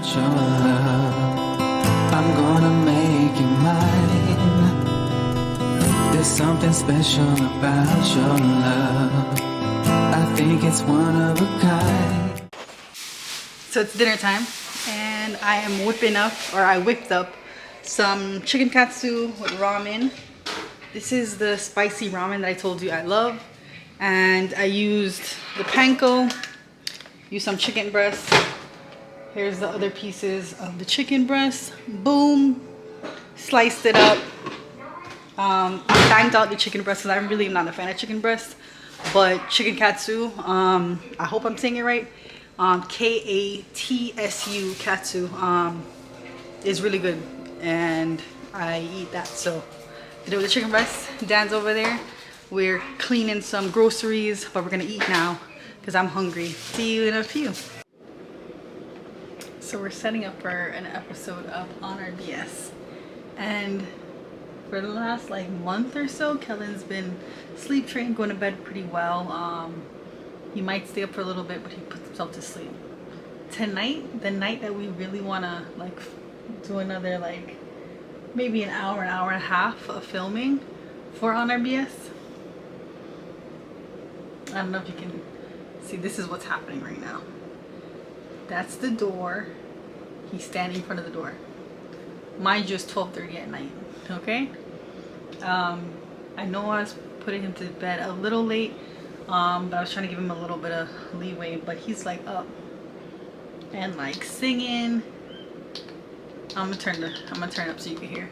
Your love, I'm gonna make you mine. There's something special about your love. I think it's one of a kind. So it's dinner time, and I am I whipped up some chicken katsu with ramen. This is the spicy ramen that I told you I love. And I used the panko, used some chicken breast. Here's the other pieces of the chicken breast. Boom, sliced it up. I banged out the chicken breast because I'm really not a fan of chicken breast. But chicken katsu, I hope I'm saying it right. Katsu katsu is really good, and I eat that. So did it with the chicken breast. Dan's over there. We're cleaning some groceries, but we're gonna eat now because I'm hungry. See you in a few. So we're setting up for an episode of On Our BS, and for the last like month or so, Kellan's been sleep trained, going to bed pretty well. He might stay up for a little bit, but he puts himself to sleep. Tonight, the night that we really want to like do another like maybe an hour and a half of filming for On Our BS. I don't know if you can see, this is what's happening right now. That's the door. He's standing in front of the door. Mind you, it's 12:30 at night, okay? I know I was putting him to bed a little late, but I was trying to give him a little bit of leeway, but he's like up and like singing. I'm gonna turn up so you can hear.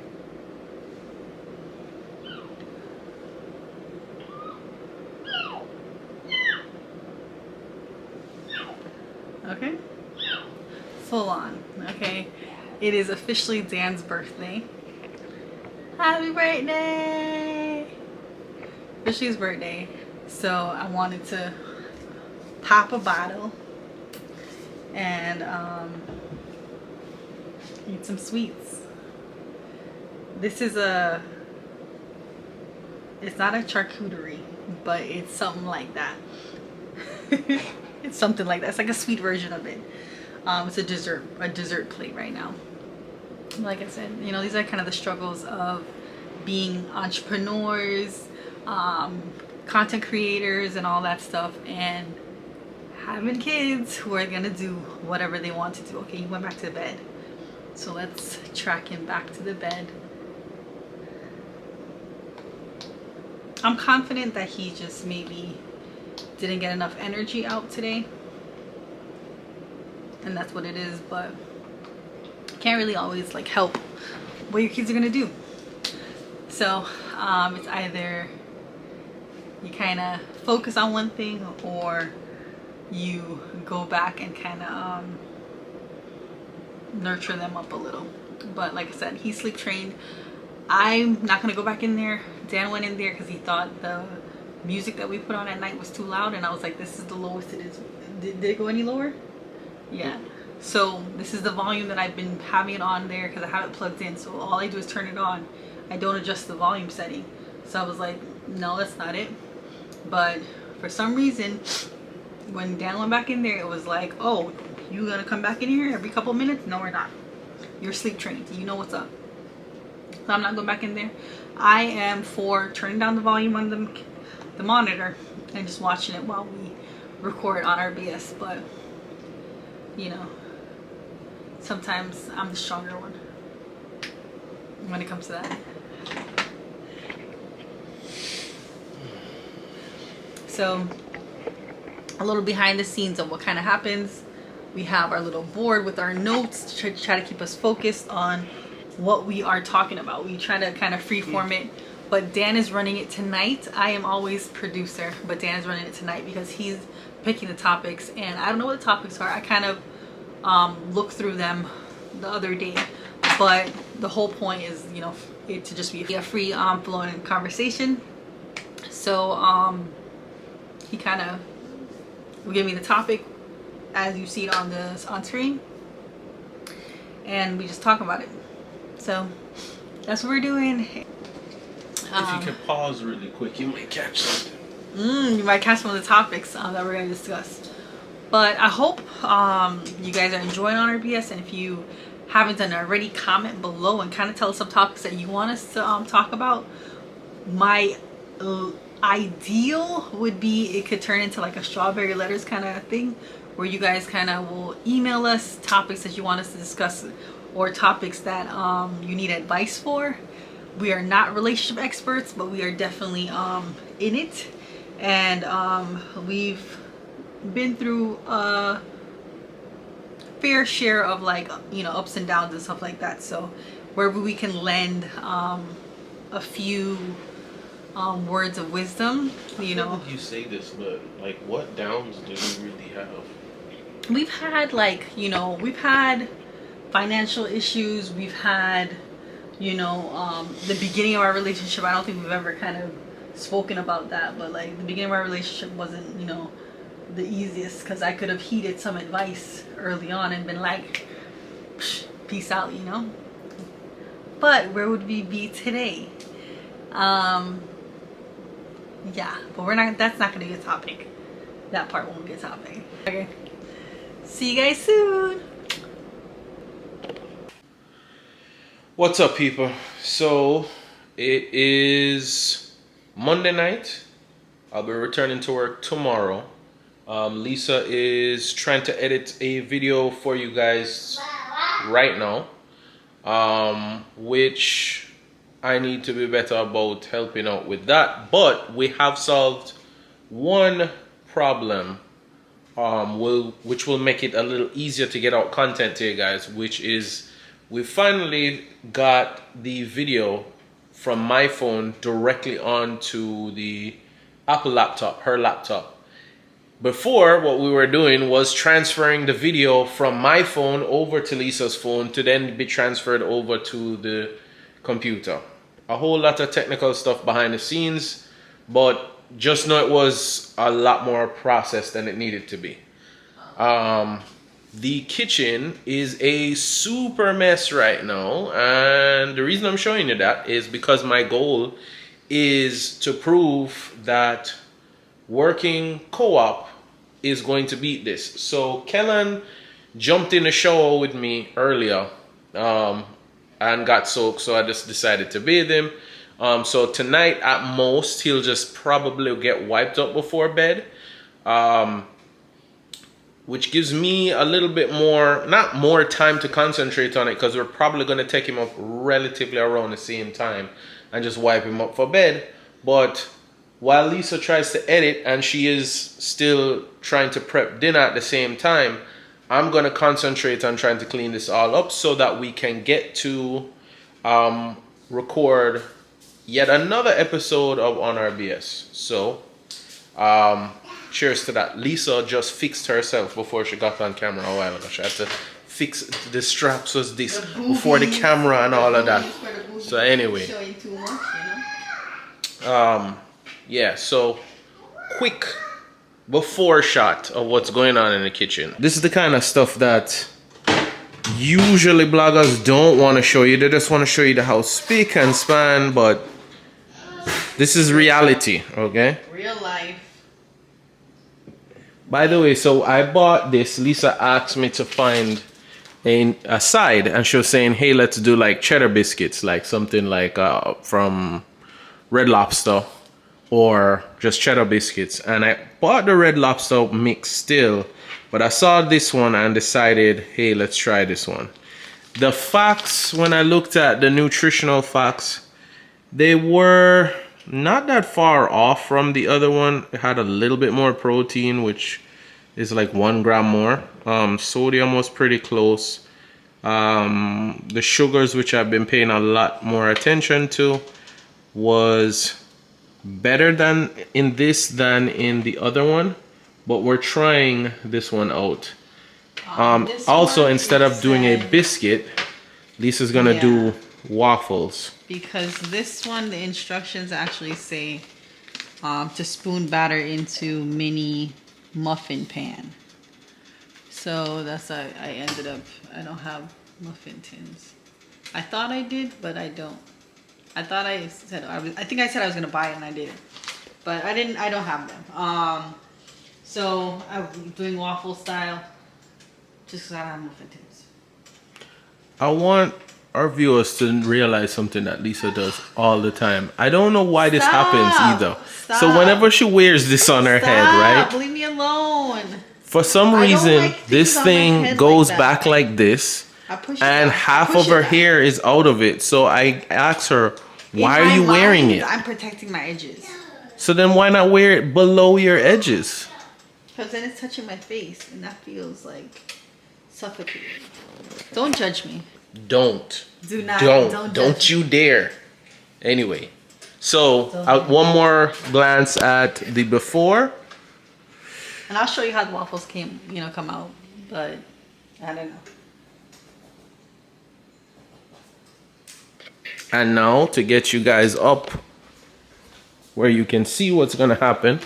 Okay, full on. Okay, it is officially Dan's birthday. Happy birthday! Officially his birthday, so I wanted to pop a bottle and eat some sweets. This is it's not a charcuterie, but it's something like that. It's something like that. It's like a sweet version of it. It's a dessert plate right now. Like I said, you know, these are kind of the struggles of being entrepreneurs, content creators and all that stuff, and having kids who are gonna do whatever they want to do. Okay, he went back to bed, so let's track him back to the bed. I'm confident that he just maybe didn't get enough energy out today, and that's what it is. But can't really always like help what your kids are gonna do. So it's either you kind of focus on one thing, or you go back and kind of nurture them up a little. But like I said, he's sleep trained. I'm not gonna go back in there. Dan went in there because he thought the music that we put on at night was too loud, and I was like, this is the lowest it is. Did it go any lower? Yeah. So this is the volume that I've been having it on there because I have it plugged in. So all I do is turn it on. I don't adjust the volume setting. So I was like, no, that's not it. But for some reason, when Dan went back in there, it was like, oh, you gonna come back in here every couple minutes? No, we're not. You're sleep trained. You know what's up. So I'm not going back in there. I am for turning down the volume on the monitor and just watching it while we record on our BS. But you know, sometimes I'm the stronger one when it comes to that. So a little behind the scenes of what kind of happens. We have our little board with our notes to try to keep us focused on what we are talking about. We try to kind of freeform it, but Dan is running it tonight. I am always producer, but Dan is running it tonight because he's picking the topics, and I don't know what the topics are. I kind of looked through them the other day, but the whole point is, you know, it to just be a free flowing conversation. So he kind of will give me the topic as you see it on screen, and we just talk about it. So that's what we're doing. If you can pause really quick, you might catch something. You might catch some of the topics that we're going to discuss. But I hope you guys are enjoying on our BS, and if you haven't done it already, comment below and kind of tell us some topics that you want us to talk about. My ideal would be it could turn into like a strawberry letters kind of thing, where you guys kind of will email us topics that you want us to discuss, or topics that you need advice for. We are not relationship experts, but we are definitely in it, and we've been through a fair share of, like, you know, ups and downs and stuff like that. So wherever we can lend a few words of wisdom, you know. How did you say this, but like, what downs do we really have? We've had, like, you know, we've had financial issues. We've had, you know, the beginning of our relationship. I don't think we've ever kind of spoken about that, but like the beginning of our relationship wasn't, you know, the easiest, because I could have heeded some advice early on and been like, peace out, you know. But where would we be today? Yeah, but we're not, that's not gonna be a topic. That part won't be a topic. Okay, see you guys soon. What's up, people? So it is Monday night. I'll be returning to work tomorrow. Lisa is trying to edit a video for you guys right now, which I need to be better about helping out with that. But we have solved one problem, which will make it a little easier to get out content to you guys, which is we finally got the video from my phone directly onto the Apple laptop, her laptop. Before, what we were doing was transferring the video from my phone over to Lisa's phone to then be transferred over to the computer. A whole lot of technical stuff behind the scenes, but just know it was a lot more processed than it needed to be. The kitchen is a super mess right now, and the reason I'm showing you that is because my goal is to prove that working co-op is going to beat this. So Kellan jumped in the shower with me earlier and got soaked, so I just decided to bathe him. So tonight at most he'll just probably get wiped up before bed, which gives me a little bit more, not more time to concentrate on it, because we're probably going to take him up relatively around the same time and just wipe him up for bed. But while Lisa tries to edit and she is still trying to prep dinner at the same time, I'm going to concentrate on trying to clean this all up so that we can get to record yet another episode of On Our BS. So, cheers to that. Lisa just fixed herself before she got on camera a while ago. She had to fix the straps, was this before the camera and all of that. So anyway, yeah, so quick before shot of what's going on in the kitchen. This is the kind of stuff that usually bloggers don't want to show you. They just want to show you the house spick and span, but this is reality, okay? Real life. By the way, so I bought this. Lisa asked me to find a side, and she was saying, hey, let's do like cheddar biscuits, like something like from Red Lobster, or just cheddar biscuits. And I bought the Red Lobster mix still, but I saw this one and decided, hey, let's try this one. The facts, when I looked at the nutritional facts, they were not that far off from the other one. It had a little bit more protein, which is like 1 gram more. Sodium was pretty close. The sugars, which I've been paying a lot more attention to, was better than in this than in the other one, but we're trying this one out. Also, instead of doing a biscuit, Lisa's gonna do waffles. Because this one, the instructions actually say to spoon batter into mini muffin pan. So that's why I ended up, I don't have muffin tins. I thought I did, but I don't. I thought I said I think I said I was gonna buy it and I didn't, but I don't have them. So I'm doing waffle style, just because I don't have muffin tins. I want our viewers to realize something that Lisa does all the time. I don't know why this happens either. Stop. So whenever she wears this on her head, right? Leave me alone. For some I don't reason, like this things on my thing head goes like that. back like this, I push it and back. half I push of her it back. hair is out of it. So I asked her, why In are you my wearing mind, it? I'm protecting my edges. So then why not wear it below your edges? Because then it's touching my face, and that feels like suffocating. Don't judge me. Don't. Do not. Don't judge you dare. Anyway, so Don't. one more glance at the before. And I'll show you how the waffles come out. But I don't know. And now to get you guys up where you can see what's gonna happen.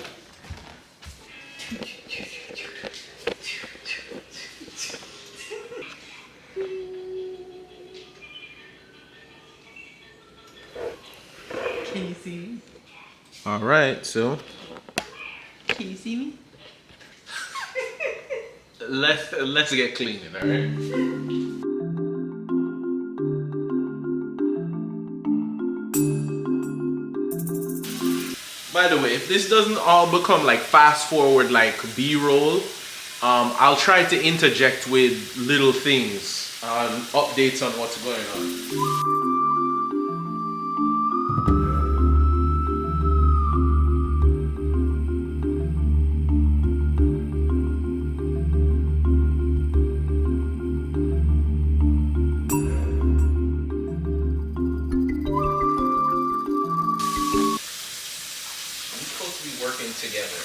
Can you see me? All right, so Can you see me? let's get cleaning, all right? By the way, if this doesn't all become like fast forward like B-roll, I'll try to interject with little things, updates on what's going on. Working together.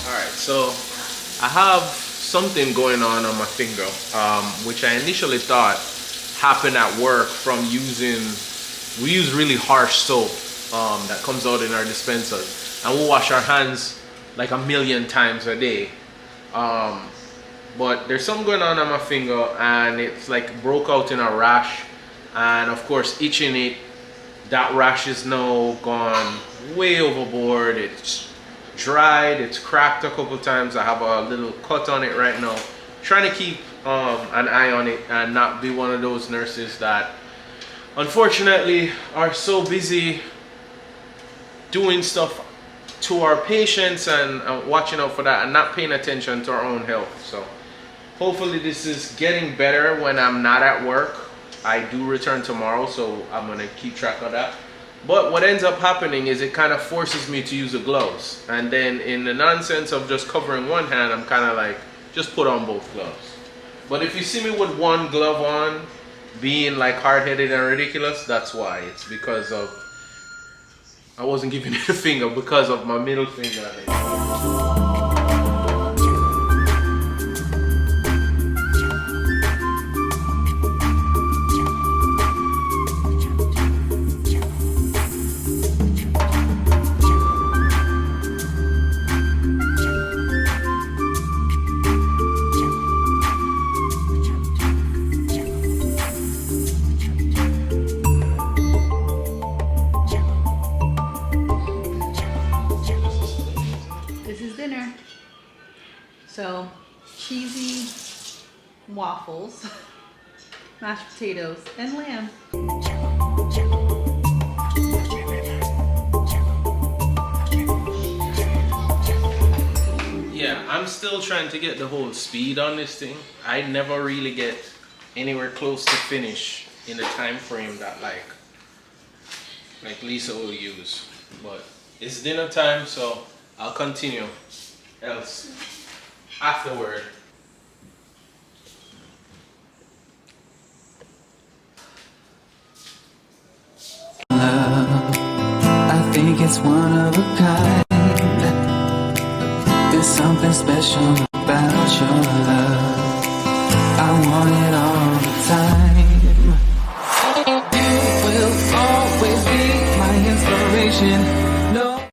Alright, so I have something going on my finger, which I initially thought happened at work from we use really harsh soap that comes out in our dispensers, and we'll wash our hands like 1,000,000 times a day, but there's something going on my finger, and it's like broke out in a rash, and of course itching it. That rash is now gone way overboard. It's dried, it's cracked a couple times. I have a little cut on it right now. Trying to keep an eye on it and not be one of those nurses that unfortunately are so busy doing stuff to our patients and watching out for that and not paying attention to our own health. So hopefully this is getting better when I'm not at work. I do return tomorrow, so I'm gonna keep track of that. But what ends up happening is it kind of forces me to use the gloves, and then in the nonsense of just covering one hand, I'm kind of like, just put on both gloves. But if you see me with one glove on, being like hard-headed and ridiculous, that's why. It's because of, I wasn't giving it a finger because of my middle finger. So, cheesy waffles, mashed potatoes, and lamb. Yeah, I'm still trying to get the whole speed on this thing. I never really get anywhere close to finish in the time frame that like Lisa will use. But it's dinner time, so I'll continue. Else, afterward. Love, I think it's one of a kind. There's something special about your love. I want it